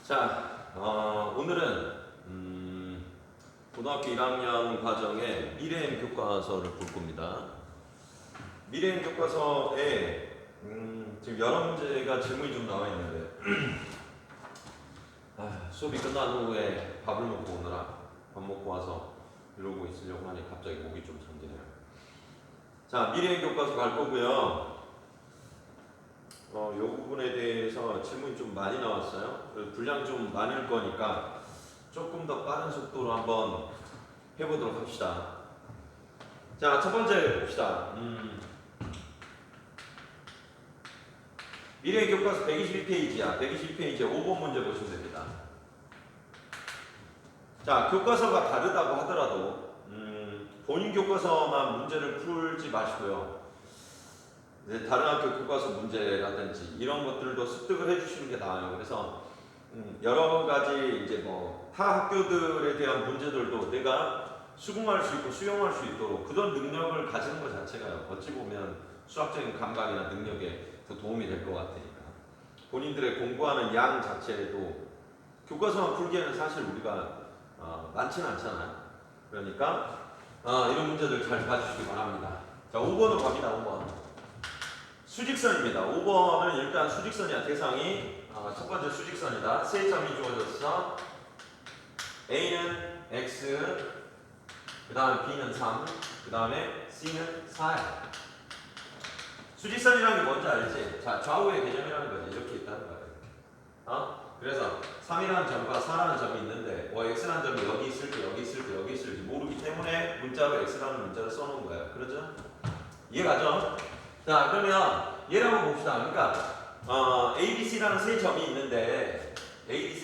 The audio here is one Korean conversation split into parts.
자, 오늘은 고등학교 1학년 과정의 미래행 교과서를 볼 겁니다. 미래행 교과서에 지금 여러 문제가 질문이 좀 나와 있는데 수업이 끝난 후에 밥을 먹고 오느라 밥 먹고 와서 이러고 있으려고 하니 갑자기 목이 좀 잠기네요. 자, 미래행 교과서 갈 거고요. 이 부분에 대해서 질문이 좀 많이 나왔어요. 분량 좀 많을 거니까 조금 더 빠른 속도로 한번 해보도록 합시다. 자, 첫 번째 봅시다. 미래 교과서 121페이지야. 121페이지에 5번 문제 보시면 됩니다. 자, 교과서가 다르다고 하더라도 본인 교과서만 문제를 풀지 마시고요. 다른 학교 교과서 문제라든지 이런 것들도 습득을 해주시는 게 나아요. 그래서 여러 가지 이제 타 학교들에 대한 문제들도 내가 수긍할 수 있고 수용할 수 있도록 그런 능력을 가지는 것 자체가 어찌 보면 수학적인 감각이나 능력에 더 도움이 될 것 같으니까 본인들의 공부하는 양 자체도 교과서만 풀기에는 사실 우리가 많지는 않잖아요. 그러니까 이런 문제들 잘 봐주시기 바랍니다. 자, 5번으로 갑니다. 5번. 수직선입니다. 5번은 일단 수직선이야. 대상이 첫 번째 수직선이다. 세 점이 주어졌어. A는 X, 그 다음에 B는 3, 그 다음에 C는 4야. 수직선이라는 게 뭔지 알지? 자, 좌우의 개념이라는 거지. 이렇게 있다는 거야. 그래서 3이라는 점과 4라는 점이 있는데 X라는 점이 여기 있을지 여기 있을지 여기 있을지 모르기 때문에 문자로 X라는 문자를 써놓은 거야. 그러죠? 이해가죠? 자, 그러면 얘를 한번 봅시다. 그러니까 A, B, C라는 세 점이 있는데 AB,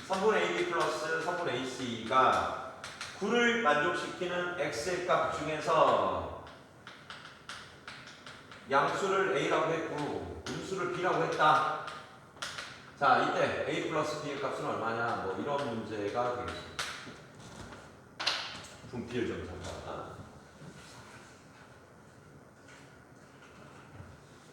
3분의 AB 플러스 3분의 AC가 9를 만족시키는 X의 값 중에서 양수를 A라고 했고 음수를 B라고 했다. 자, 이때 A 플러스 B의 값은 얼마냐? 이런 문제가 되겠습니다. 분필 좀 잠깐.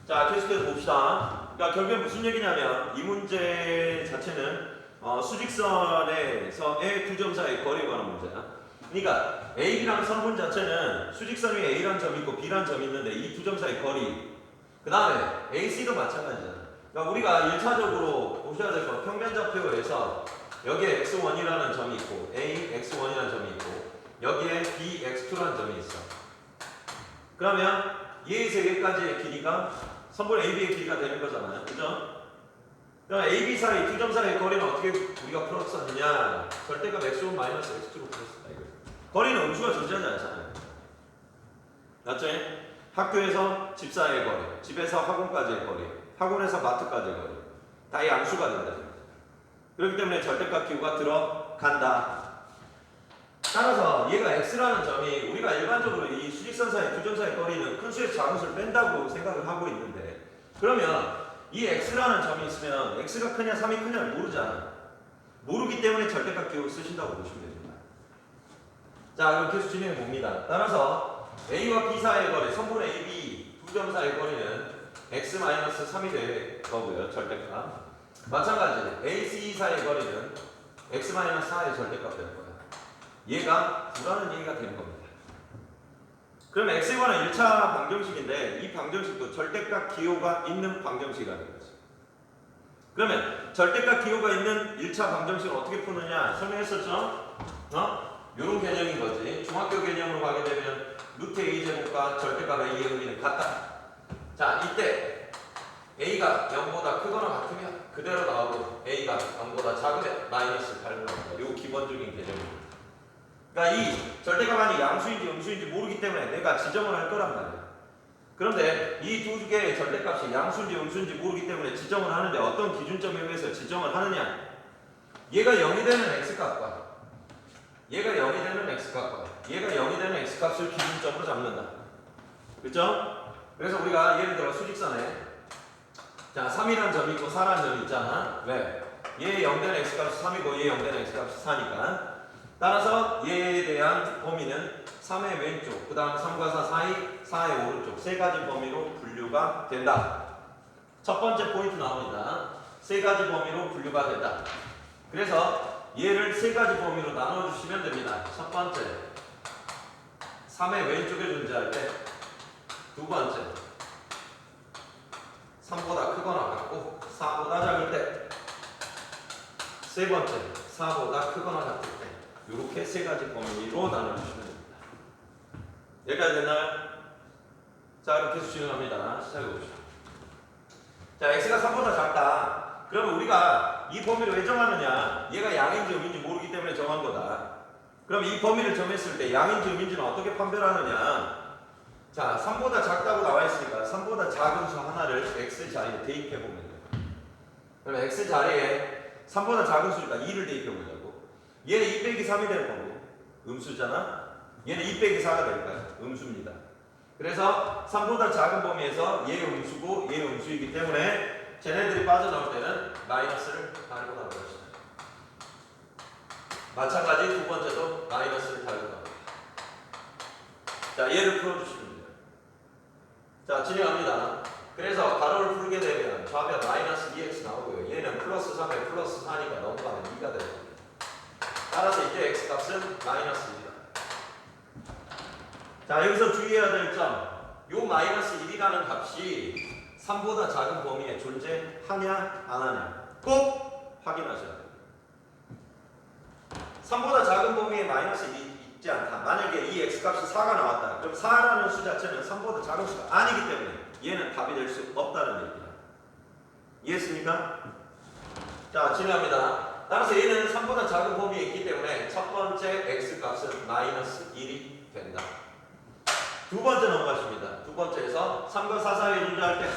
자, 계속해서 봅시다. 그러니까 결국엔 무슨 얘기냐면 이 문제 자체는 수직선에서의 두 점 사이의 거리에 관한 문제야. 그러니까 AB라는 선분 자체는 수직선 위에 A라는 점이 있고 B라는 점이 있는데 이 두 점 사이 거리, 그 다음에 AC도 마찬가지잖아. 그러니까 우리가 1차적으로 보셔야 될 건 평면좌표에서 여기에 X1이라는 점이 있고 A, X1이라는 점이 있고 여기에 B, X2라는 점이 있어. 그러면 얘에서 여기까지의 길이가 선분 AB의 길이가 되는 거잖아요. 그죠? 그럼 AB 사이, 두 점 사이의 거리는 어떻게 우리가 풀었었느냐? 절대값 X1 마이너스 X2로 풀었습니다. 이거. 거리는 음수가 존재하지 않잖아요. 맞죠? 학교에서 집 사이의 거리, 집에서 학원까지의 거리, 학원에서 마트까지의 거리. 다 양수가 된다. 그렇기 때문에 절대값 기호가 들어간다. 따라서 얘가 X라는 점이 우리가 일반적으로 이 수직선 사이, 두 점 사이 거리는 큰 수에서 작은 수를 뺀다고 생각을 하고 있는데 그러면 이 X라는 점이 있으면 X가 크냐 3이 크냐를 모르잖아. 모르기 때문에 절대값 기호를 쓰신다고 보시면 됩니다. 자, 그럼 계속 진행해 봅니다. 따라서 A와 B 사이의 거리, 선분의 AB 두 점 사이의 거리는 X-3이 될 거고요. 절대값. 마찬가지로 AC 사이의 거리는 X-4의 절대값 될 거예요. 얘가 9라는 얘기가 되는 겁니다. 그럼 X에 관한 1차 방정식인데 이 방정식도 절대값 기호가 있는 방정식이라는 거죠. 그러면 절대값 기호가 있는 1차 방정식을 어떻게 푸느냐 설명했었죠? 요런 개념인 거지. 중학교 개념으로 가게 되면 루트 A제곱과 절대값 A의 의미는 같다. 자, 이때 A가 0보다 크거나 같으면 그대로 나오고 A가 0보다 작으면 마이너스 8로 나옵니다. 요 기본적인 개념입니다. 그러니까 이 절대값이 양수인지 음수인지 모르기 때문에 내가 지정을 할 거란 말이야. 그런데 이 두 개의 절대값이 양수인지 음수인지 모르기 때문에 지정을 하는데 어떤 기준점에 의해서 지정을 하느냐? 얘가 0이 되는 x값과 얘가 0이 되는 x값과 얘가 0이 되는 x값을 기준점으로 잡는다. 그렇죠? 그래서 우리가 예를 들어 수직선에 자 3이라는 점이 있고 4라는 점이 있잖아. 왜? 얘 0 되는 x값이 3이고 얘 0 되는 x값이 4니까 따라서 얘에 대한 범위는 3의 왼쪽, 그 다음 3과 4 사이, 4의 오른쪽 세 가지 범위로 분류가 된다. 첫 번째 포인트 나옵니다. 세 가지 범위로 분류가 된다. 그래서 얘를 세 가지 범위로 나눠주시면 됩니다. 첫 번째, 3의 왼쪽에 존재할 때. 두 번째, 3보다 크거나 같고 4보다 작을 때. 세 번째, 4보다 크거나 같을 때. 이렇게 세 가지 범위로 나눠주시면 됩니다. 여기까지 됐나요? 자, 이렇게 해서 진행합니다. 시작해봅시다. 자, x가 3보다 작다. 그러면 우리가 이 범위를 왜 정하느냐? 얘가 양인지 음인지 모르기 때문에 정한 거다. 그럼 이 범위를 정했을 때 양인지 음인지는 어떻게 판별하느냐? 자, 3보다 작다고 나와 있으니까 3보다 작은 수 하나를 x 자리에 대입해 보면 돼요. 그러면 x 자리에 3보다 작은 수니까 2를 대입해 보자고. 얘는 2 빼기 3이 되는 거고 음수잖아. 얘는 2 빼기 4가 될까요? 음수입니다. 그래서 3보다 작은 범위에서 얘 음수고 얘 음수이기 때문에 쟤네들이 빠져나올 때는 마이너스를 달고 나올 것이다. 마찬가지 두 번째도 마이너스를 달고 나옵니다. 자, 얘를 풀어주시면 돼요. 자, 진행합니다. 그래서 가로를 풀게 되면 좌변 마이너스 2x 나오고요. 얘는 플러스 3에 플러스 4니까 넘어가면 2가 되는 겁니다. 따라서 이때 x 값은 마이너스 2다. 자, 여기서 주의해야 될 점. 요 마이너스 1이라는 값이 3보다 작은 범위에 존재하냐 안 하냐 꼭 확인하셔야 돼요. 3보다 작은 범위에 마이너스 1이 있지 않다. 만약에 이 x값이 4가 나왔다. 그럼 4라는 수 자체는 3보다 작은 수가 아니기 때문에 얘는 답이 될 수 없다는 얘기다. 이해했습니까? 자, 진행합니다. 따라서 얘는 3보다 작은 범위에 있기 때문에 첫 번째 x값은 마이너스 1이 된다. 두 번째 넘어가십니다. 두 번째에서 3과 4 사이에 존재할 때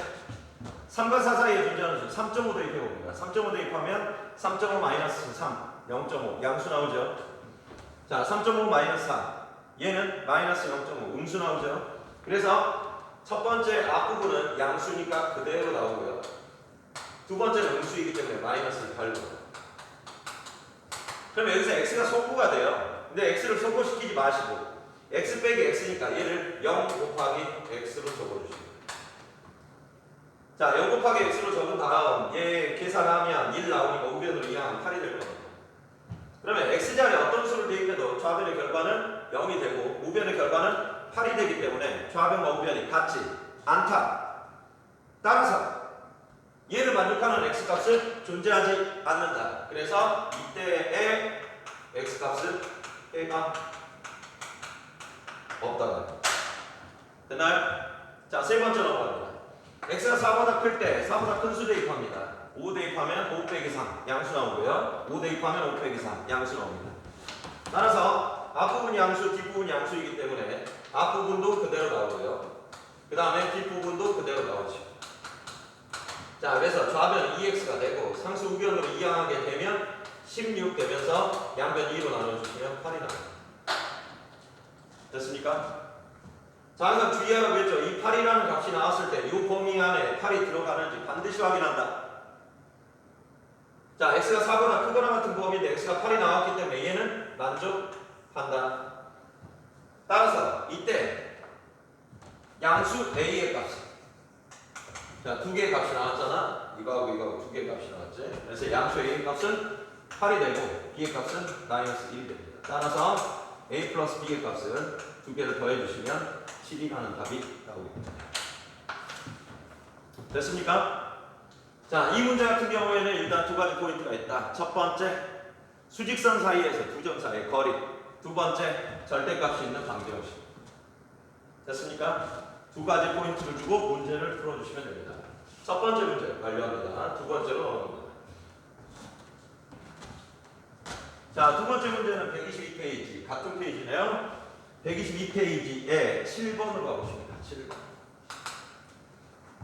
3과 4 사이에 존재하는 수 3.5 대입해봅니다. 3.5 대입하면 3.5 마이너스 3 0.5 양수 나오죠. 자, 3.5 마이너스 3 얘는 마이너스 0.5 음수 나오죠. 그래서 첫 번째 앞부분은 양수니까 그대로 나오고요. 두 번째는 음수이기 때문에 마이너스를 달고. 그럼 여기서 x가 소부가 돼요. 근데 x를 소부시키지 마시고 x 빼기 x니까 얘를 0 곱하기 x로 적어주십니다. 자, 0 곱하기 x로 적은 다음 얘 계산하면 1 나오니까 우변으로 이항하면 8이 될 겁니다. 그러면 x자리에 어떤 수를 대입해도 좌변의 결과는 0이 되고 우변의 결과는 8이 되기 때문에 좌변과 우변이 같지 않다. 따라서 얘를 만족하는 x값은 존재하지 않는다. 그래서 이때의 x값은 해가 없다는 됐나요? 자, 세 번째 넘어갑니다. x가 4보다 클 때 4보다 큰 수 대입합니다. 5 대입하면 5 빼기 3 양수 나오고요. 5 대입하면 5 빼기 3 양수 나옵니다. 따라서 앞부분 양수, 뒷부분 양수이기 때문에 앞부분도 그대로 나오고요. 그 다음에 뒷부분도 그대로 나오죠. 자, 그래서 좌변 2x가 되고 상수 우변으로 이항하게 되면 16 되면서 양변 2로 나눠주시면 8이 나옵니다. 됐습니까? 자, 항상 주의하라고 했죠. 이 8이라는 값이 나왔을 때 이 범위 안에 8이 들어가는지 반드시 확인한다. 자, x가 4보다 크거나 같은 범위인데 x가 8이 나왔기 때문에 얘는 만족한다. 따라서 이때 양수 a의 값. 자, 두 개의 값이 나왔잖아. 이거하고 이거하고 두 개의 값이 나왔지. 그래서 양수 a의 값은 8이 되고 b의 값은 마이너스 1이 됩니다. 따라서 a 플러스 b의 값은 두 개를 더해주시면 7이라는 답이 나오겠습니다. 됐습니까? 자, 이 문제 같은 경우에는 일단 두 가지 포인트가 있다. 첫 번째, 수직선 사이에서 두 점 사이의 거리. 두 번째, 절대값이 있는 방정식. 됐습니까? 두 가지 포인트를 주고 문제를 풀어주시면 됩니다. 첫 번째 문제 완료합니다. 두 번째로 넘어갑니다. 자, 두 번째 문제는 122페이지, 같은 페이지네요. 122페이지에 7번으로 가보십니다. 7번.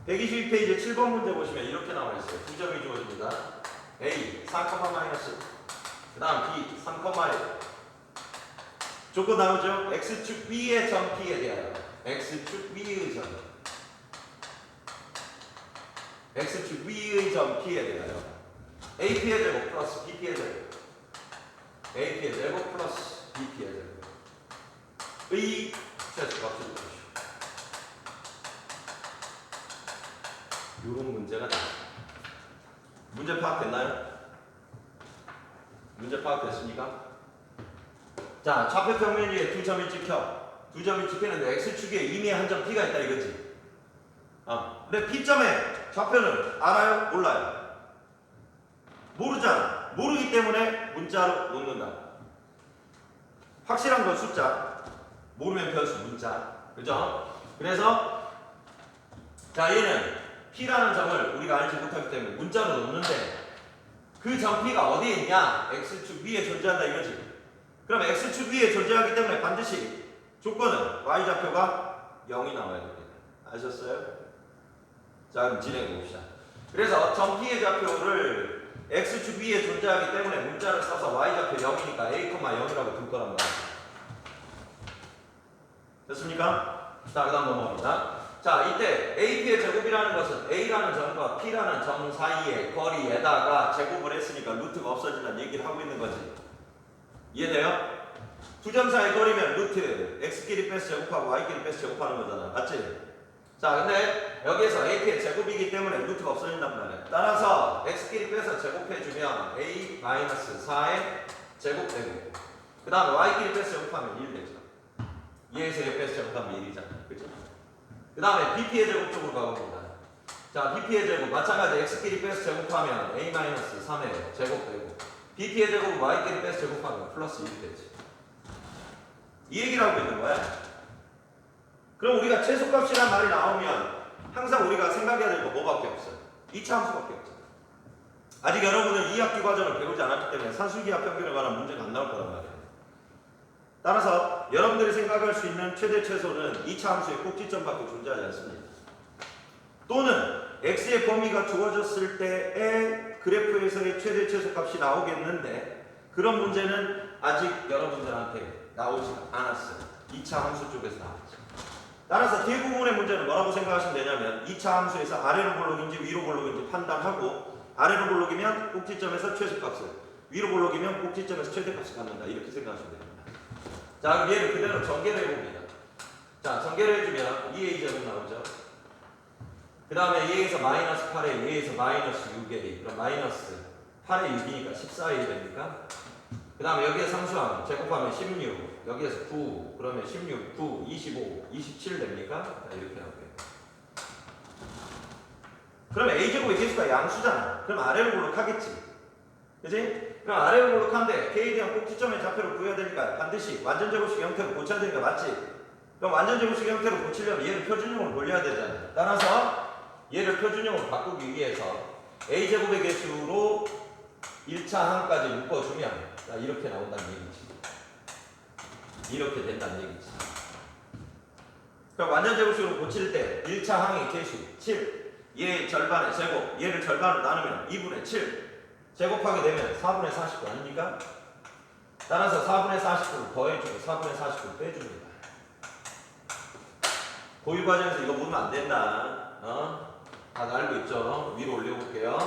122페이지에 7번 문제 보시면 이렇게 나와 있어요. 두 점이 주어집니다. A 4, 마이너스. 그 다음 B 3,1. 조건 나오죠? X축 B의 점 P에 대하여. X축 B의 점. X축 B의 점 P에 대하여. AP의 제곱 플러스 BP의 제곱. AP의 제곱 플러스 BP의 제곱. 의 최소값을 구하시오. 이런 문제가 나와요. 문제 파악됐나요? 문제 파악됐습니까? 자, 좌표 평면 위에 두 점이 찍혀. 두 점이 찍히는데 x축에 이미 한 점 p가 있다 이거지. 근데 p점의 좌표는 알아요? 몰라요? 모르잖아. 모르기 때문에 문자로 놓는다. 확실한 건 숫자, 모르면 변수 문자. 그죠? 그래서 자, 얘는 p라는 점을 우리가 알지 못하기 때문에 문자로 놓는데 그 점 p가 어디에 있냐? x축 위에 존재한다 이거지. 그럼 x축 위에 존재하기 때문에 반드시 조건은 y좌표가 0이 나와야 됩니다. 아셨어요? 자, 그럼 진행해 봅시다. 그래서 점 p의 좌표를 x축 위에 존재하기 때문에 문자를 써서 y좌표 0이니까 a, 0이라고 둘 거란 말이에요. 됐습니까? 자, 그 다음 넘어갑니다. 자, 이때 AP의 제곱이라는 것은 A라는 점과 P라는 점 사이의 거리에다가 제곱을 했으니까 루트가 없어진다는 얘기를 하고 있는 거지. 이해돼요? 두 점 사이 거리면 루트 x끼리 빼서 제곱하고 y끼리 빼서 제곱하는 거잖아. 맞지? 자, 근데 여기에서 AP의 제곱이기 때문에 루트가 없어진단 말이야. 따라서 x끼리 빼서 제곱해주면 a-4의 제곱되고 그 다음에 y끼리 빼서 제곱하면 1 되죠. 2에서 1 빼서 제곱하면 1이잖아. 그죠? 그 다음에 BP의 제곱 쪽으로 가봅니다. 자, BP의 제곱 마찬가지 x끼리 빼서 제곱하면 a-3의 제곱되고 BP의 제곱은 y끼리 빼서 제곱하면 플러스 1이 되지. 이 얘기를 하고 있는 거야. 그럼 우리가 최소값이란 말이 나오면 항상 우리가 생각해야 될 거 뭐밖에 없어요? 2차 함수밖에 없잖아. 아직 여러분은 2학기 과정을 배우지 않았기 때문에 산술기하 평균에 관한 문제가 안 나올 거란 말이에요. 따라서 여러분들이 생각할 수 있는 최대 최소는 2차 함수의 꼭지점밖에 존재하지 않습니다. 또는 x의 범위가 주어졌을 때의 그래프에서의 최대 최소 값이 나오겠는데 그런 문제는 아직 여러분들한테 나오지 않았어요. 2차 함수 쪽에서 나왔죠. 따라서 대부분의 문제는 뭐라고 생각하시면 되냐면 2차 함수에서 아래로 볼록인지 위로 볼록인지 판단하고 아래로 볼록이면 꼭지점에서 최소값을 위로 볼록이면 꼭지점에서 최대값을 갖는다. 이렇게 생각하시면 됩니다. 자, 그럼 얘를 그대로 전개를 해봅니다. 자, 전개를 해주면 2a제곱 나오죠. 그 다음에 2에서 마이너스 8에 2에서 마이너스 6에 그럼 마이너스 8에 6이니까 14a 됩니까? 그 다음에 여기에 상수항 제곱하면 16 여기에서 9 그러면 16, 9, 25, 27 됩니까? 자, 이렇게 나올게요. 그러면 a제곱의 개수가 양수잖아. 그럼 아래로 볼록하겠지. 그치? 그럼 아래로 볼록한데 k에 대한 꼭지점의 좌표를 구해야 되니까 반드시 완전제곱식 형태로 고쳐야 되니까 맞지? 그럼 완전제곱식 형태로 고치려면 얘를 표준형으로 돌려야 되잖아. 따라서 얘를 표준형으로 바꾸기 위해서 a제곱의 개수로 1차 항까지 묶어주면 자, 이렇게 나온다는 얘기지. 이렇게 된다는 얘기지. 그럼 완전제곱식으로 고칠 때 1차 항의 개수 7 얘 절반의 제곱 얘를 절반으로 나누면 2분의 7 제곱하게 되면 4분의 49 아닙니까? 따라서 4분의 49를 더해주고 4분의 49를 빼줍니다. 고유 과정에서 이거 보면 안 된다. 다 알고 있죠? 위로 올려볼게요.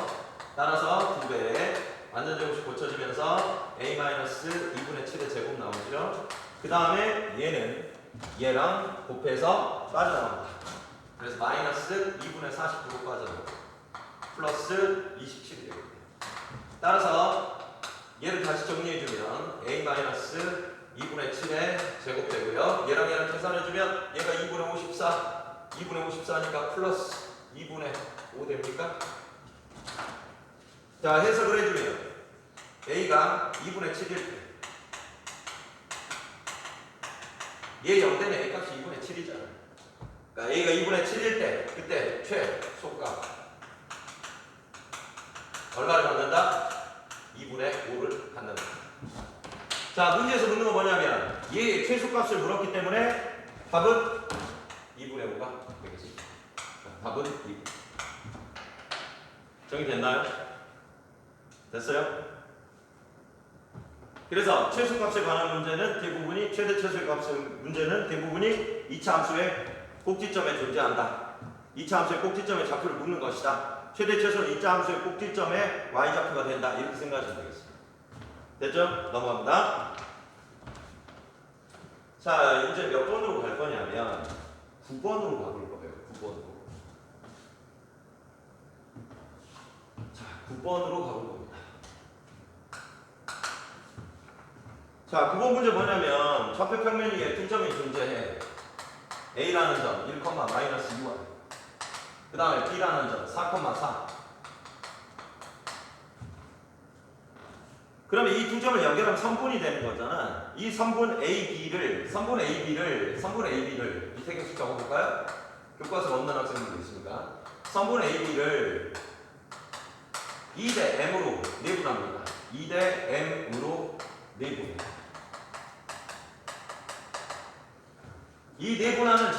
따라서 2배 완전제곱식 고쳐지면서 a-2분의 7의 제곱 나오죠? 그 다음에 얘는 얘랑 곱해서 빠져나옵니다. 그래서 마이너스 2분의 49로 빠져나오고 플러스 27이 되거든요. 따라서 얘를 다시 정리해주면 a-2분의 7의 제곱되고요. 얘랑 계산해주면 얘가 2분의 54 2분의 54니까 플러스 2분의 5 됩니까? 자, 해석을 해주면 a가 2분의 7일 때 얘 0되면 a 값이 2분의 7이잖아. 그러니까 a가 2분의 7일 때 그때 최소값 얼마를 받는다? 2분의 5를 받는다. 자, 문제에서 묻는 건 뭐냐면 얘의 최소값을 물었기 때문에 답은 2분의 5가 되겠지. 답은 2. 정리됐나요? 됐어요? 그래서 최소값에 관한 문제는 대부분이 최대 최소의 값의 문제는 대부분이 2차 함수의 꼭지점에 존재한다. 2차 함수의 꼭지점에 좌표를 묻는 것이다. 최대 최소는 2차 함수의 꼭지점에 y좌표가 된다. 이렇게 생각하시면 되겠습니다. 됐죠? 넘어갑니다. 자, 이제 몇 번으로 갈 거냐면 9번으로 가볼 거예요. 9번으로. 9번으로 가볼 겁니다. 자, 9번 문제 뭐냐면 좌표 평면 위에 두 점이 존재해. A라는 점 1, 마이너스 2y. 그 다음에 B라는 점 4,4. 그러면 이 두 점을 연결하면 선분이 되는 거잖아. 이 선분 AB를 밑에 계속 적어볼까요? 교과서 없는 학생들도 있습니까? 선분 AB를 2대 M으로 내분합니다. 2대 M으로 내분. 이 내분하는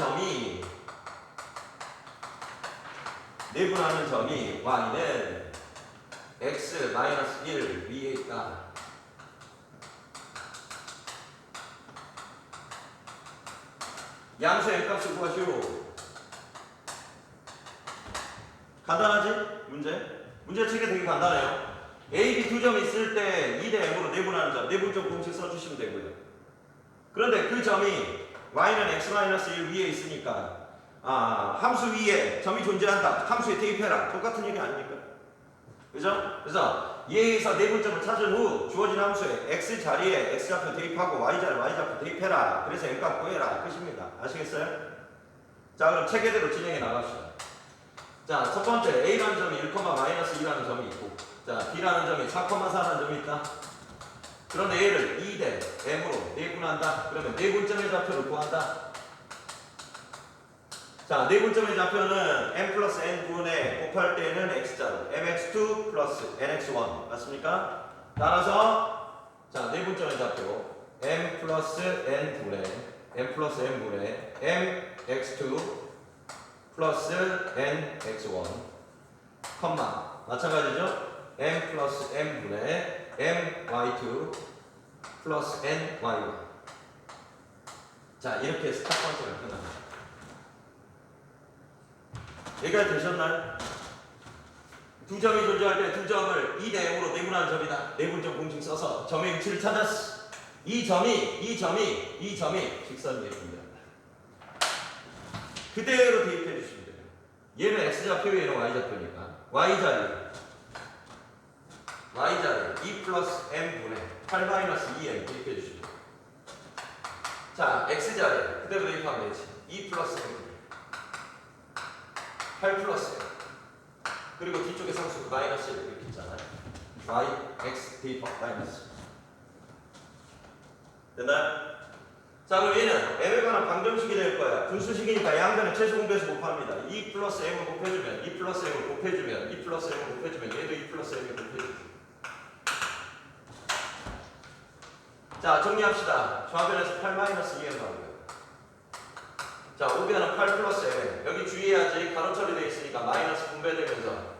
점이 Y는 x-1 위에 있다. 양수 N값을 구하시오. 간단하지? 문제책이 되게 간단해요. A, B 두 점이 있을 때 2대 M으로 내분하는 점, 내분점 공식 써주시면 되고요. 그런데 그 점이 Y는 x-1 위에 있으니까 함수 위에 점이 존재한다. 함수에 대입해라. 똑같은 얘기 아닙니까? 그죠? 그래서 얘에서 내분점을 찾은 후 주어진 함수에 x 자리에 x좌표 대입하고 y 자리에 y좌표 대입해라. 그래서 n값 구해라. 끝입니다. 아시겠어요? 자, 그럼 체계대로 진행해 나갑시다. 자, 첫 번째 A라는 점이 1, 마이너스 2라는 점이 있고, 자, B라는 점이 4,4라는 점이 있다. 그런데 얘를 2대 M으로 내분한다. 그러면 내분점의 좌표를 구한다. 자, 내분점의 좌표는 M 플러스 N분의 곱할 때는 X자로 MX2 플러스 NX1 맞습니까? 따라서 자, 내분점의 좌표 M 플러스 N분의 MX2 플러스 NX1 컴마 마찬가지죠? M 플러스 M분의 MY2 플러스 NY1. 자, 이렇게 해서 첫 번째가 끝납니다. 얘가 되셨나요? 두 점이 존재할 때 두 점을 2대 M으로 내분하는 점이다. 내분점 공식 써서 점의 위치를 찾았어. 이 점이 직선 위에 존재한다. 그대로 대입해 주시면 돼요. 얘는 X좌표, 얘는 Y좌표니까 Y자리 2 플러스 M분의 8 마이너스 2M 대입해 주시면 돼요. 자, X자리 그대로 대입하면 되지. 2 플러스 M 8 플러스 M 그리고 뒤쪽에 상수 마이너스 이렇게 있잖아요. Y, X 대입 마이너스. 됐나요? 자, 그럼 얘는 M에 관한 방정식이 될 거야. 분수식이니까 양변의 최소 공배수 곱합니다. 2 플러스 M을 곱해주면 2 플러스 M을 곱해주면 2 플러스 M을 곱해주면 얘도 2 플러스 M을 곱해주죠. 자, 정리합시다. 좌변에서 8 마이너스 2M 나오고요. 자, 우변은 8 플러스 M. 여기 주의해야지. 가로 처리되어 있으니까 마이너스 분배되면서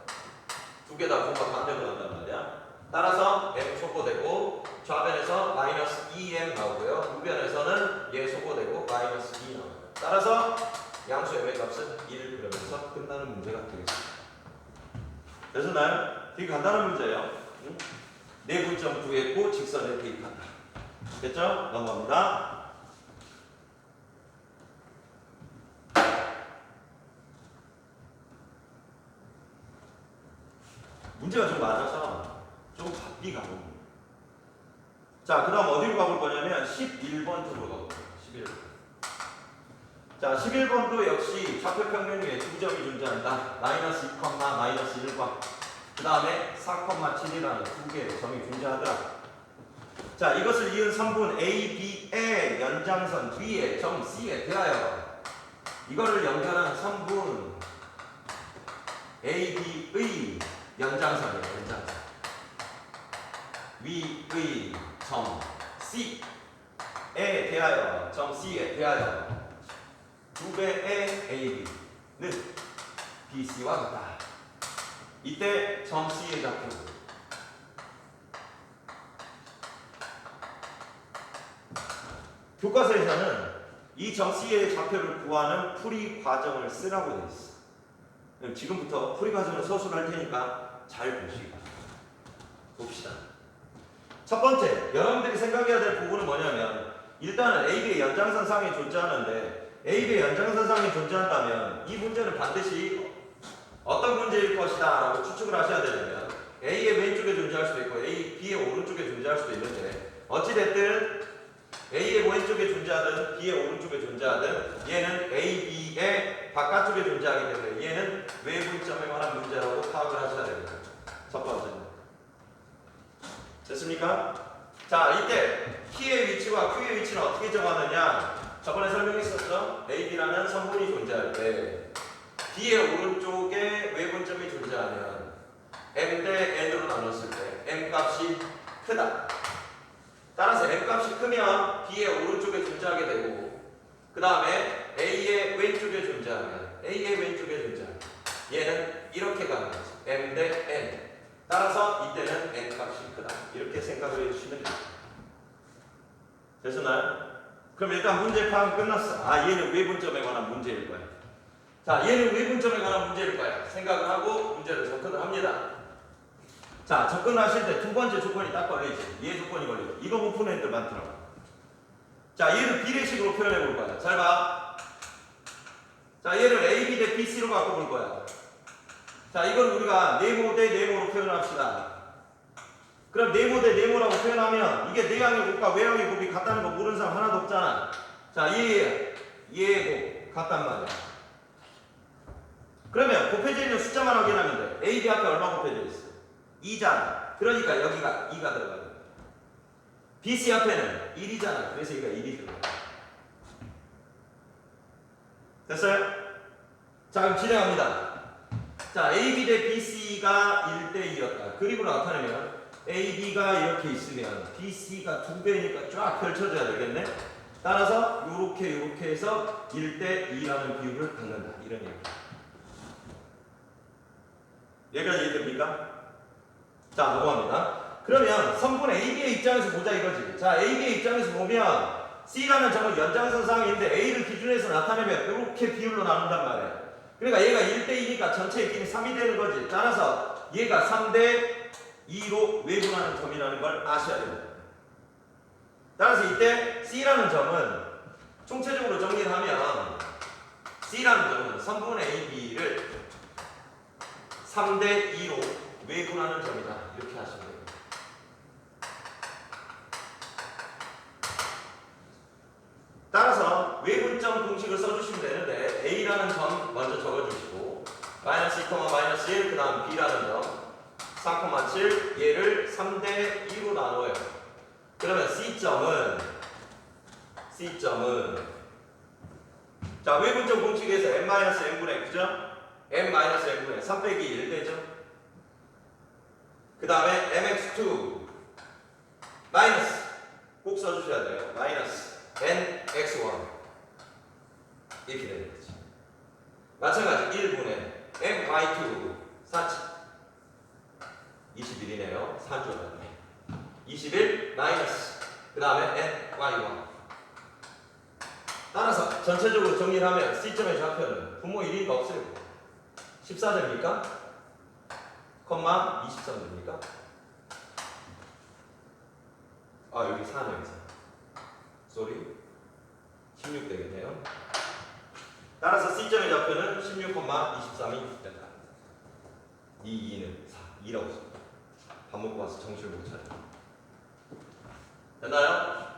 두 개 다 분과 반대로 간단 말이야. 따라서 M 소거되고 좌변에서 마이너스 2M 나오고요. 우변에서는 얘 소거되고 마이너스 2 나와요. 따라서 양수 M의 값은 1 그러면서 끝나는 문제가 되겠습니다. 되셨나요? 되게 간단한 문제예요. 응? 내분점 구했고 직선에 대입한다. 됐죠? 넘어갑니다. 문제가 좀 많아서 좀 바삐 가봅니다. 자, 그 다음 어디로 가볼 거냐면 11번 쪽으로 가볼 거예요. 11번. 자, 11번도 역시 좌표 평면 위에 두 점이 존재한다. 마이너스 2, 마이너스 1과 그 다음에 4,7이라는 두 개의 점이 존재하더라. 자, 이것을 이은 선분 AB의 연장선 B의 점 C에 대하여 이거를 연결한 선분 AB의 연장선이에요. 연장선 위의 점 C에 대하여 점 C에 대하여 두 배의 AB는 BC와 같다. 이때 점 C의 좌표 교과서에서는 이 점 C의 좌표를 구하는 풀이 과정을 쓰라고 되어 있어. 지금부터 풀이 과정을 서술할 테니까 잘 보시고 봅시다. 첫 번째, 여러분들이 생각해야 될 부분은 뭐냐면 일단은 AB의 연장선상에 존재하는데 AB의 연장선상에 존재한다면 이 문제는 반드시 어떤 문제일 것이다 라고 추측을 하셔야 되려면 존재할 수도 있고 B의 오른쪽에 존재할 수도 있는데 어찌됐든 A의 왼쪽에 존재하든 B의 오른쪽에 존재하든 얘는 A, B의 바깥쪽에 존재하기 때문에 얘는 외분점에 관한 문제라고 파악을 하셔야 됩니다. 첫 번째는. 됐습니까? 자, 이때 P의 위치와 Q의 위치는 어떻게 정하느냐? 저번에 설명했었죠? A, B라는 선분이 존재할 때 B의 오른쪽에 외분점이 존재하면 M 대 N으로 나눴을 때 M 값이 크다. 따라서 M 값이 크면 B의 오른쪽에 존재하게 되고 그 다음에 A의 왼쪽에 존재하면 A의 왼쪽에 존재하면 얘는 이렇게 가는 거지. M 대 N. 따라서 이때는 N 값이 크다. 이렇게 생각을 해주시면 됩니다. 됐나요? 그럼 일단 문제 파악은 끝났어. 아, 얘는 외분점에 관한 문제일 거야. 자, 얘는 외분점에 관한 문제일 거야. 생각을 하고 문제를 접근을 합니다. 자, 접근하실 때 두 번째 조건이 딱 걸리지. 얘 조건이 걸리죠. 이거 못 푸는 애들 많더라고. 자, 얘를 비례식으로 표현해 볼 거야. 잘 봐. 자, 얘를 AB 대 BC로 바꿔볼 거야. 자, 이걸 우리가 네모 대 네모로 표현합시다. 그럼 네모 대 네모라고 표현하면 이게 내항의 곱과 외항의 곱이 같다는 거 모르는 사람 하나도 없잖아. 자, 얘의 곱 같단 말이야. 그러면 곱해져 있는 숫자만 확인하면 돼. A, B 앞에 얼마 곱해져 있어? 2잖아. 그러니까 여기가 2가 들어가요. BC 앞에는 1이잖아. 그래서 여기가 1이 들어가요. 됐어요? 자, 그럼 진행합니다. 자, AB 대 BC가 1대 2였다. 그림으로 나타내면 AB가 이렇게 있으면 BC가 2배니까 쫙 펼쳐져야 되겠네. 따라서 요렇게 해서 1대 2라는 비율을 갖는다. 이런 얘기. 여기까지 이해됩니까? 자, 넘어갑니다. 그러면 선분 AB의 입장에서 보자 이거지. 자, AB의 입장에서 보면 C라는 점은 연장선상인데 A를 기준으로 해서 나타내면 이렇게 비율로 나눈단 말이야. 그러니까 얘가 1대2니까 전체의 길이 3이 되는 거지. 따라서 얘가 3대2로 외분하는 점이라는 걸 아셔야 됩니다. 따라서 이때 C라는 점은 총체적으로 정리를 하면 C라는 점은 선분 AB를 3대2로 외분하는 점이다. 이렇게 하시면 됩니다. 따라서 외분점 공식을 써주시면 되는데 A라는 점 먼저 적어주시고 마이너스 2, 마이너스 1, 그 다음 B라는 점 4, 7 얘를 3대2로 나눠요. 그러면 C점은 자, 외분점 공식에서 M-N분의 그죠? M-N분의 3 빼기 1 되죠? 그 다음에 MX2 마이너스 꼭 써주셔야 돼요. 마이너스 NX1 이렇게 되는 거죠. 마찬가지 1분의 MY2 4치 21이네요. 4줄 알았네. 21 마이너스 그 다음에 NY1 따라서 전체적으로 정리를 하면 C점의 좌표는 분모 1이니까 없어요. 14됩니까? 컴마 23됩니까? 아, 여기 4네요. 4. 쏘리 16 되겠네요. 따라서 C점의 좌표는 16,23이 된다. 이 2는 4, 2라고 씁니다. 밥 먹고 와서 정신을 못 차려. 됐나요?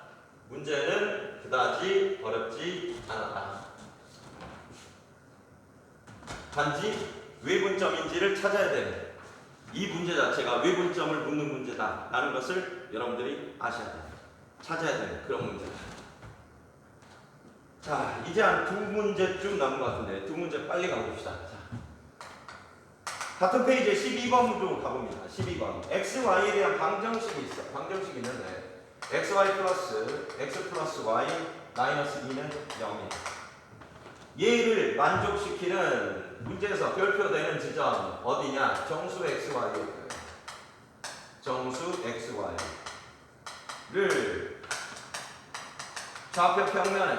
문제는 그다지 어렵지 않았다. 단지 외분점인지를 찾아야 되는 이 문제 자체가 외분점을 묻는 문제다라는 것을 여러분들이 아셔야 돼요. 찾아야 되는 그런 문제다. 자, 이제 한 두 문제쯤 남은 것 같은데 두 문제 빨리 가봅시다. 자, 같은 페이지에 12번 쪽으로 가봅니다. 12번 XY에 대한 방정식이 있어. 방정식이 있는데 XY 플러스 X 플러스 Y 마이너스 2는 0이에요. 얘를 만족시키는 문제에서 별표되는 지점 어디냐? 정수 XY예요. 정수 XY를 좌표 평면에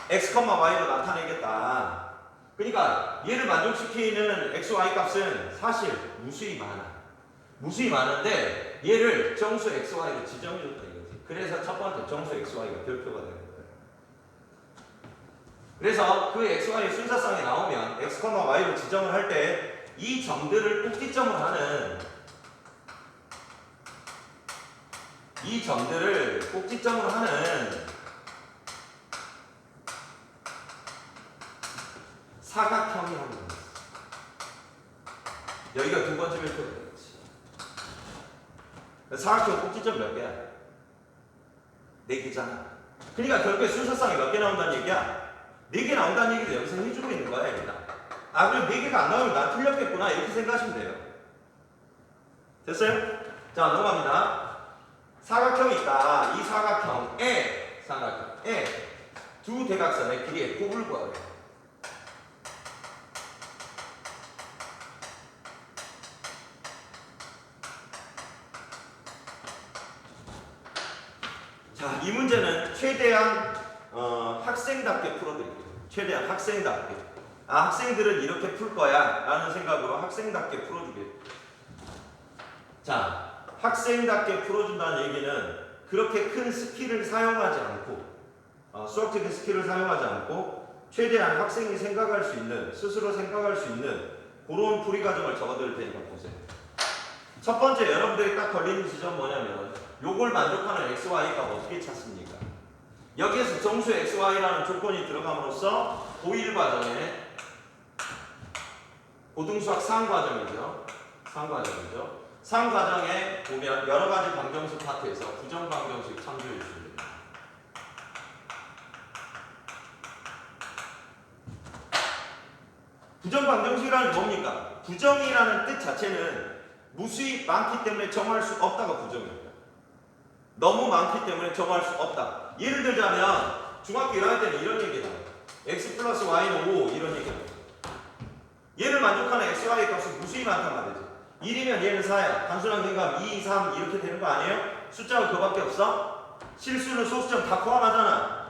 x, y로 나타내겠다. 그러니까 얘를 만족시키는 x, y 값은 사실 무수히 많아. 무수히 많은데 얘를 정수 x, y로 지정해줬다 이거지. 그래서 첫 번째 정수 x, y가 별표가 되는 거예요. 그래서 그 x, y의 순서상에 나오면 x, x, y로 지정을 할 때 이 점들을 꼭지점을 하는 사각형이라고 합니다. 여기가 두 번째 별표가 되겠지. 사각형 꼭지점 몇 개야? 4개잖아. 그러니까 결국에 순서상에 몇 개 나온다는 얘기야? 4개 나온다는 얘기도 여기서 해주고 있는 거야, 얘들아. 아, 그럼 4개가 안 나오면 난 틀렸겠구나. 이렇게 생각하시면 돼요. 됐어요? 자, 넘어갑니다. 사각형이 있다. 이 사각형에 두 대각선의 길이의 곱을 구하래. 자, 이 문제는 최대한 학생답게 풀어드릴게요. 최대한 학생답게. 아, 학생들은 이렇게 풀 거야 라는 생각으로 학생답게 풀어주게. 자, 학생답게 풀어준다는 얘기는 그렇게 큰 스킬을 사용하지 않고 수학적인 스킬을 사용하지 않고 최대한 학생이 생각할 수 있는, 스스로 생각할 수 있는 그런 풀이 과정을 적어드릴 테니까 보세요. 첫 번째 여러분들이 딱 걸리는 지점 뭐냐면 요걸 만족하는 x, y가 어떻게 찾습니까? 여기에서 정수 x, y라는 조건이 들어감으로써 고1 과정에 고등수학 상과정이죠. 상과정에 보면 여러 가지 방정식 파트에서 부정방정식 참조해 주시면 됩니다. 부정방정식이라는 게 뭡니까? 부정이라는 뜻 자체는 무수히 많기 때문에 정할 수 없다가 부정입니다. 너무 많기 때문에 정할 수 없다. 예를 들자면 중학교 1학년 때는 이런 얘기가 나와요. x 플러스 y는 5 이런 얘기가 나와요. 얘를 만족하는 x, y 값은 무수히 많단 말이지. 1이면 얘는 4야. 단순한 갱감 2, 3 이렇게 되는 거 아니에요? 숫자가 그거밖에 없어? 실수는 소수점 다 포함하잖아.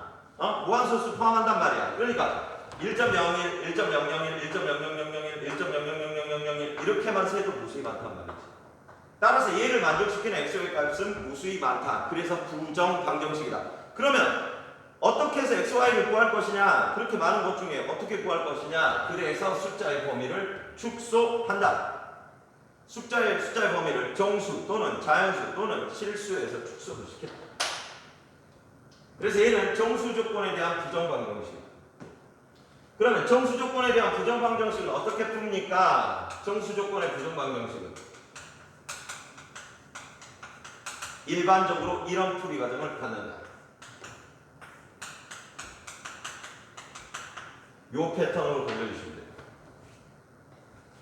무한소수 포함한단 말이야. 그러니까 1.01, 1.001, 1.00001, 1.0000001 이렇게만 세도 무수히 많단 말이지. 따라서 얘를 만족시키는 x, y 값은 무수히 많다. 그래서 부정방정식이다. 그러면 어떻게 해서 x, y를 구할 것이냐? 그렇게 많은 것 중에 어떻게 구할 것이냐? 그래서 숫자의 범위를 축소한다. 숫자의 범위를 정수 또는 자연수 또는 실수에서 축소를 시켰다. 그래서 얘는 정수 조건에 대한 부정방정식. 그러면 정수 조건에 대한 부정방정식을 어떻게 풉니까? 정수 조건의 부정방정식은 일반적으로 이런 풀이 과정을 갖는다. 요 패턴으로 돌려주시면 돼요.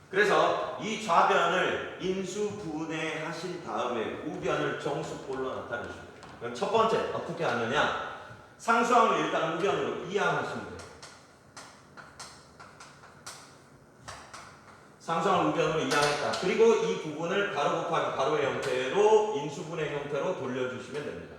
그래서 이 좌변을 인수분해하신 다음에 우변을 정수꼴로 나타내주시면 돼요. 그럼 첫 번째 어떻게 하느냐? 상수항을 일단 우변으로 이항하시면 돼요. 상수항을 우변으로 이항했다. 그리고 이 부분을 가로 곱하기 가로의 형태로 인수분해 형태로 돌려주시면 됩니다.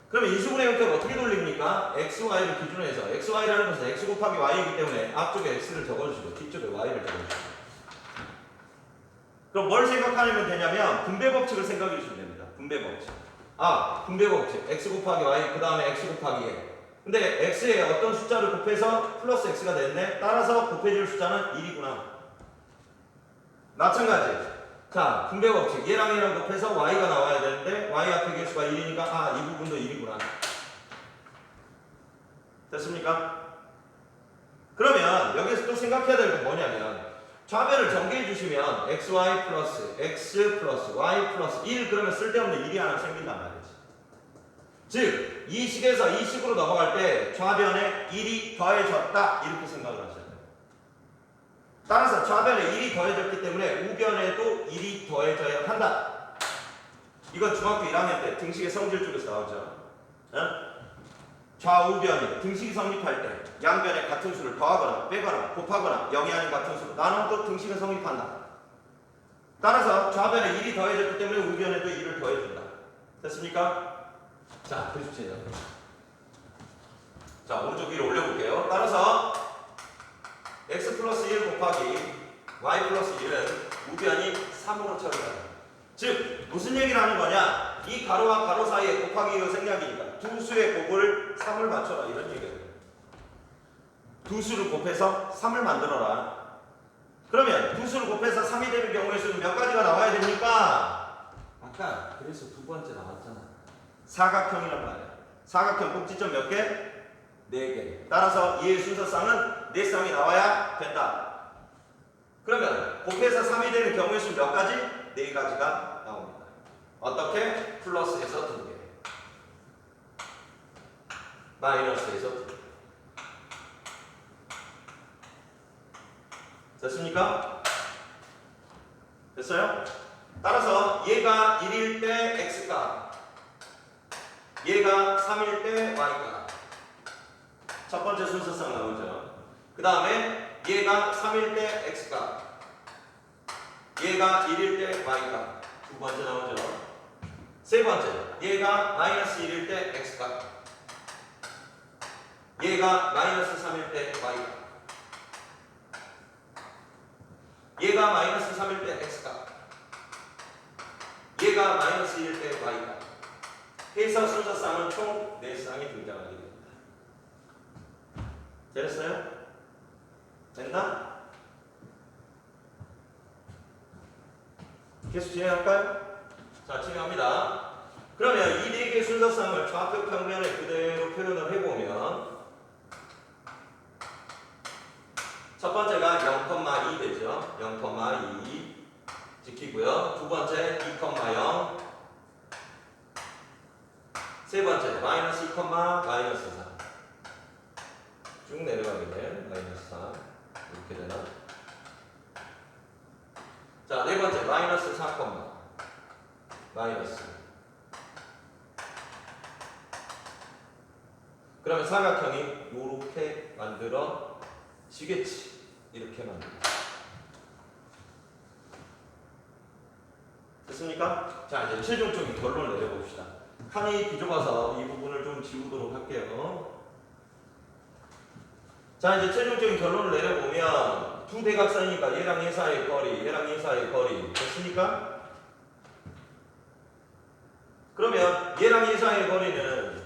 그러면 인수분해 형태를 어떻게 돌립니까? x, y를 기준으로 해서 x, y라는 것은 x 곱하기 y이기 때문에 앞쪽에 x를 적어주시고 뒤쪽에 y를 적어주시고 그럼 뭘 생각하면 되냐면 분배 법칙을 생각해 주시면 됩니다. 분배 법칙. 분배 법칙. x 곱하기 y 그 다음에 x 곱하기 에 근데 x에 어떤 숫자를 곱해서 플러스 x가 됐네. 따라서 곱해줄 숫자는 1이구나. 마찬가지. 자, 분배 법칙. 얘랑 곱해서 y가 나와야 되는데 y 앞에 개수가 1이니까 이 부분도 1이구나. 됐습니까? 그러면 여기서 또 생각해야 될 건 뭐냐면 좌변을 전개해 주시면 xy 플러스 x 플러스 y 플러스 1 그러면 쓸데없는 1이 하나 생긴단 말이지. 즉, 이 식에서 이 식으로 넘어갈 때 좌변에 1이 더해졌다 이렇게 생각을 하셔야 돼요. 따라서 좌변에 1이 더해졌기 때문에 우변에도 1이 더해져야 한다. 이건 중학교 1학년 때 등식의 성질 쪽에서 나오죠. 좌우변이 등식이 성립할 때 양변에 같은 수를 더하거나 빼거나 곱하거나 0이 아닌 같은 수로 나눠도 등식은 성립한다. 따라서 좌변에 1이 더해졌기 때문에 우변에도 1을 더해준다. 됐습니까? 자, 해줍시다. 자, 오른쪽 위로 올려볼게요. 따라서 x 플러스 1 곱하기 y 플러스 1은 우변이 3으로 처리한다. 즉, 무슨 얘기를 하는 거냐? 이 가로와 가로 사이에 곱하기가 생략이니까 두 수의 곱을 3을 맞춰라 이런 얘기예요. 두 수를 곱해서 3을 만들어라. 그러면 두 수를 곱해서 3이 되는 경우의 수는 몇 가지가 나와야 됩니까? 아까 그래서 두 번째 나왔잖아. 사각형이란 말이야. 사각형 꼭지점 몇 개? 4개. 따라서 이의 순서쌍은 4쌍이 나와야 된다. 그러면 곱해서 3이 되는 경우의 수 몇 가지? 4가지가 나옵니다. 어떻게? 플러스에서 2개, 마이너스에서 2개. 됐습니까? 됐어요? 따라서 얘가 1일 때 x값, 얘가 3일 때 y값. 첫 번째 순서상 나오죠. 그 다음에 얘가 3일 때 x값, 얘가 1일 때 y값. 두 번째 나오죠. 세 번째, 얘가 마이너스 1일 때 x값, 얘가 마이너스 3일 때 y값, 얘가 마이너스 3일 때 x값, 얘가 마이너스 1일 때 y값. 해서 순서쌍은 총 4쌍이 등장하게 됩니다. 됐어요? 됐나? 계속 진행할까요? 자, 진행합니다. 그러면 이 4개의 순서쌍을 좌표 평면에 그대로 표현을 해보면 첫 번째가 0,2 되죠. 0,2 지키고요. 두 번째 2,0. 세 번째 마이너스 2, 마이너스 4. 쭉 내려가겠네. 마이너스 4 이렇게 되나? 자, 네 번째 마이너스 4, 마이너스. 그러면 사각형이 요렇게 만들어 지겠지. 이렇게 만들어. 됐습니까? 자, 이제 최종적인 결론을 내려봅시다. 칸이 비좁아서 이 부분을 좀 지우도록 할게요. 자, 이제 최종적인 결론을 내려보면 두 대각선이니까 얘랑 얘 사이의 거리, 얘랑 얘 사이의 거리 됐습니까? 그러면 얘랑 얘 사이의 거리는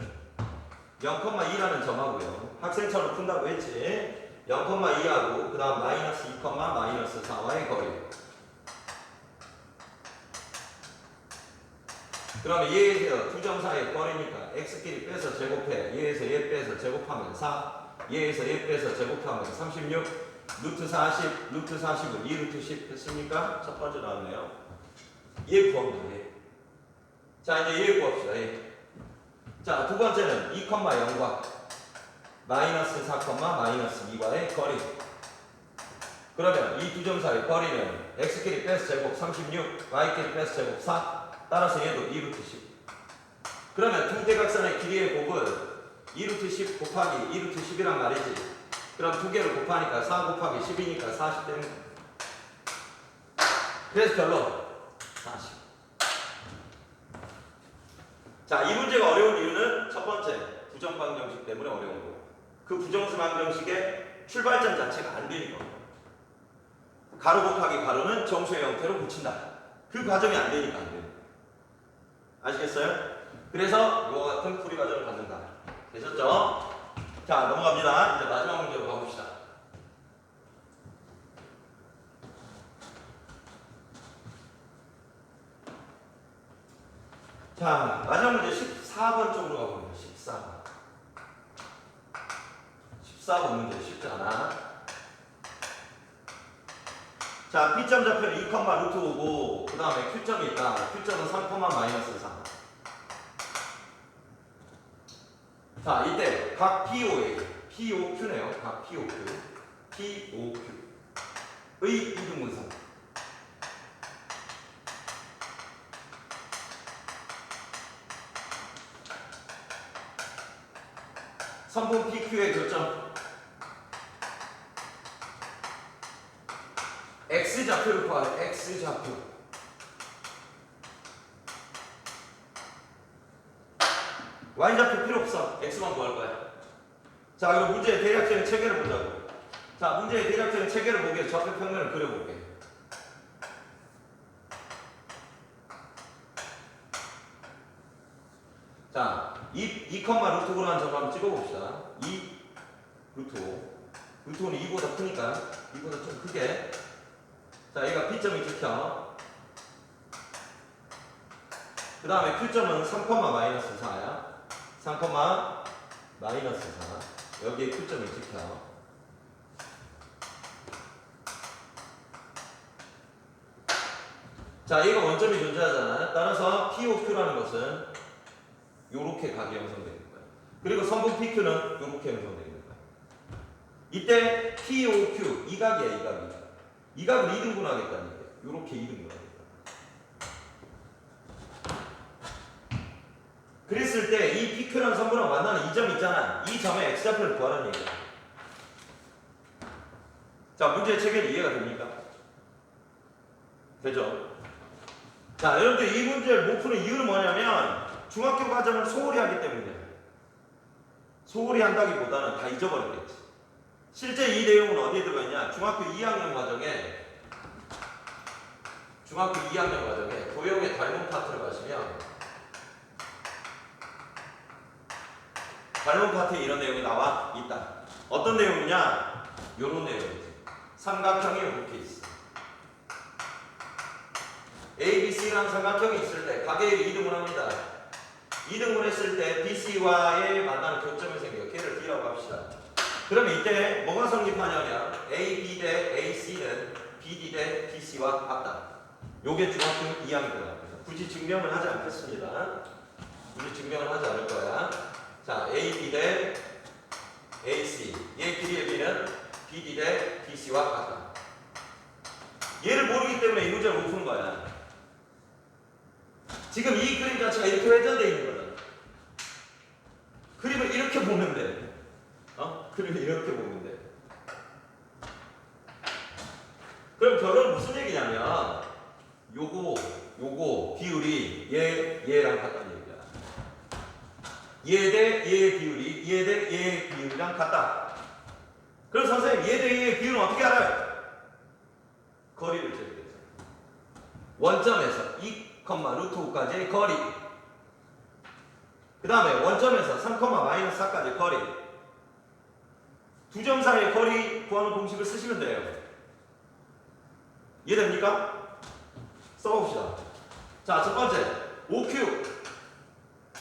0,2라는 점하고요. 학생처럼 푼다고 했지. 0,2하고 그 다음 마이너스 2, 마이너스 4와의 거리. 그러면 얘에서 두 점 사이의 거리니까 x끼리 빼서 제곱해. 얘에서 얘 빼서 제곱하면 4. 얘에서 얘 빼서 제곱하면 36. 루트 40, 루트 40은 2루트 10 됐습니까? 첫 번째 나왔네요. 얘 구하면 돼. 자, 이제 얘 구합시다. 얘. 자, 두 번째는 2,0과 마이너스 4, 마이너스 2과의 거리. 그러면 이 두 점 사이 거리는 x끼리 빼서 제곱 36, y끼리 빼서 제곱 4. 따라서 얘도 2루트 10. 그러면 두 대각선의 길이의 곱은 2루트 10 곱하기 2루트 10이란 말이지. 그럼 두 개를 곱하니까 4 곱하기 10이니까 40 되는 거야. 그래서 결론 40. 자, 이 문제가 어려운 이유는 첫 번째 부정 방정식 때문에 어려운 거고, 그 부정 방정식의 출발점 자체가 안 되니까. 가로 곱하기 가로는 정수의 형태로 붙인다. 그 과정이 안 되니까 안 돼요. 아시겠어요? 그래서 이와 같은 풀이 과정을 갖는다. 되셨죠? 자, 넘어갑니다. 이제 마지막 문제로 가봅시다. 자, 마지막 문제 14번 쪽으로 가봅니다. 14번. 14번 문제 쉽지 않아. 자, P점 좌표는 2, 루트 5고 그 다음에 Q점이 있다. Q점은 3, 마이너스 4. 자, 이때 각 POA, POQ네요. 각 POQ, POQ의 이등분선. 선분 PQ의 교점 X좌표를 구하래. X좌표. Y좌표 필요 없어. X만 구할 거야. 자, 그럼 문제의 대략적인 체계를 보자고. 자, 문제의 대략적인 체계를 보기 위해서 좌표 평면을 그려볼게. 자, 2, 루트 5라는 점을 한번 찍어봅시다. 2, 루트 5. 루트 5는 2보다 크니까 2보다 좀 크게. 자, 얘가 P점이 찍혀. 그 다음에 Q점은 3, 마이너스 4야. 3, 마이너스 4. 여기에 Q점이 찍혀. 자, 얘가 원점이 존재하잖아. 따라서 POQ라는 것은 요렇게 각이 형성되는 거야. 그리고 선분 PQ는 요렇게 형성되는 거야. 이때 POQ, 이 각이야, 이 각이. 이 각을 2등분 하겠다는 거야. 요렇게 2등분 하겠다. 그랬을 때 이 PQ라는 선분하고 만나는 이 점 있잖아. 이 점의 X좌표를 구하라는 얘기야. 자, 문제의 체결이 이해가 됩니까? 되죠? 자, 여러분들 이 문제를 못 푸는 이유는 뭐냐면 중학교 과정을 소홀히 하기 때문이에요. 소홀히 한다기보다는 다 잊어버렸겠지. 실제 이 내용은 어디에 들어있냐? 중학교 2학년 과정에 도형의 닮은 파트를 가시면 닮은 파트에 이런 내용이 나와 있다. 어떤 내용이냐? 요런 내용이지. 삼각형이 이렇게 있어. A, B, C라는 삼각형이 있을 때 가계를 2등분 합니다. 2등분 했을 때 BC와의 만나는 교점이 생겨. 걔를 D라고 합시다. 그러면 이때 뭐가 성립하냐면 A, B 대 A, C는 B, D 대 BC와 같다. 요게 중학교 2학년이다. 굳이 증명을 하지 않겠습니다. 굳이 증명을 하지 않을 거야. 자, A, B 대 A, C. 얘 길이의 B는 B, D 대 BC와 같다. 얘를 모르기 때문에 이 문제를 못 푸는 거야. 지금 이 그림 자체가 이렇게 회전되어 있는 거잖아. 그림을 이렇게 보면 돼. 그림을 이렇게 보면 돼. 그럼 결론은 무슨 얘기냐면 요거 비율이 얘랑 같다는 얘기야. 얘 대 얘의 비율이 얘 대 얘의 비율이랑 같다. 그럼 선생님 얘 대 얘의 비율은 어떻게 알아요? 거리를 재야 되죠. 원점에서 2, 루트 5까지의 거리. 그 다음에 원점에서 3, 마이너스 4까지의 거리. 두 점 사이의 거리 구하는 공식을 쓰시면 돼요. 이해됩니까? 써봅시다. 자, 첫 번째. OQ.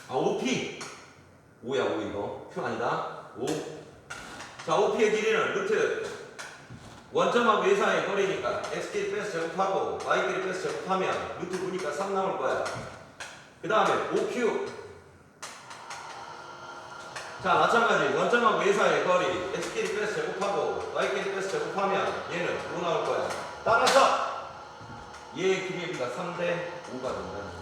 OP. 5야, 5 이거. Q 아니다. 5. 자, OP의 길이는 루트. 원점하고 얘 사이의 거리니까 x끼리 빼서 제곱하고 y끼리 빼서 제곱하면 루트 9니까 3 나올 거야. 그 다음에 OQ. 자, 마찬가지 원점하고 얘 사이의 거리 x끼리 빼서 제곱하고 y끼리 빼서 제곱하면 얘는 5 나올 거야. 따라서 얘의 길이의 비가 3대 5가 된다는 거야.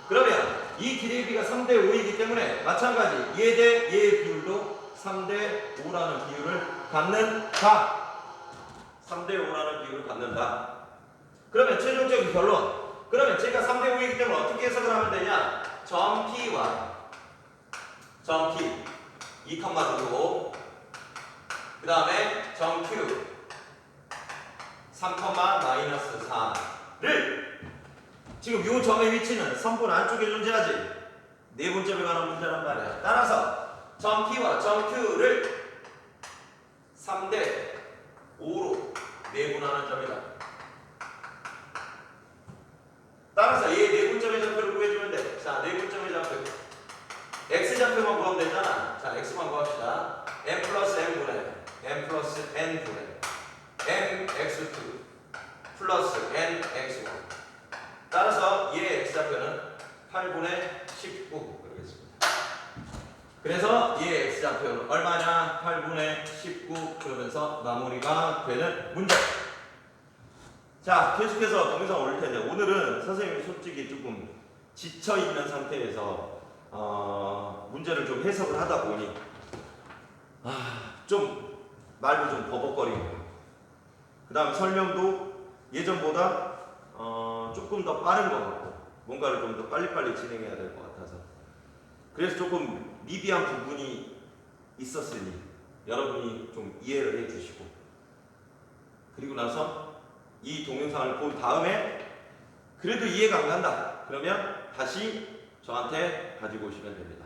그러면 이 길이의 비가 3대 5이기 때문에 마찬가지 얘 대 얘의 비율도 3대 5라는 비율을 갖는다. 3대 5라는 비율을 갖는다. 그러면 최종적인 결론. 그러면 제가 3대 5이기 때문에 어떻게 해석을 하면 되냐? 점 P와 점 P 2, 5. 그 다음에 점 Q 3, 마이너스 4를 지금 이 점의 위치는 선분 안쪽에 존재하지. 네 번째에 관한 문제란 말이야. 따라서 점 P와 점 Q를 3대 5로 내분하는 점이다. 따라서 얘 내분점의 좌표를 구해주면 돼. 자, 내분점의 좌표. X좌표만 구하면 되잖아. 자, X만 구합시다. M 플러스 N분의 M 플러스 N분의 MX2 플러스 NX1. 따라서 얘의 X좌표는 8분의 19 그러겠습니다. 그래서 얘의 X좌표는 얼마냐? 8분의 19 그러면서 마무리가 되는 문제. 자, 계속해서 동영상 올릴 텐데 오늘은 선생님이 솔직히 조금 지쳐있는 상태에서 문제를 좀 해석을 하다 보니 좀 말도 좀 버벅거리고 그 다음에 설명도 예전보다 조금 더 빠른 것 같고 뭔가를 좀 더 빨리빨리 진행해야 될 것 같아서 그래서 조금 미비한 부분이 있었으니 여러분이 좀 이해를 해주시고 그리고 나서 이 동영상을 본 다음에 그래도 이해가 안 간다 그러면 다시 저한테 가지고 오시면 됩니다.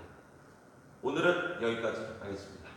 오늘은 여기까지 하겠습니다.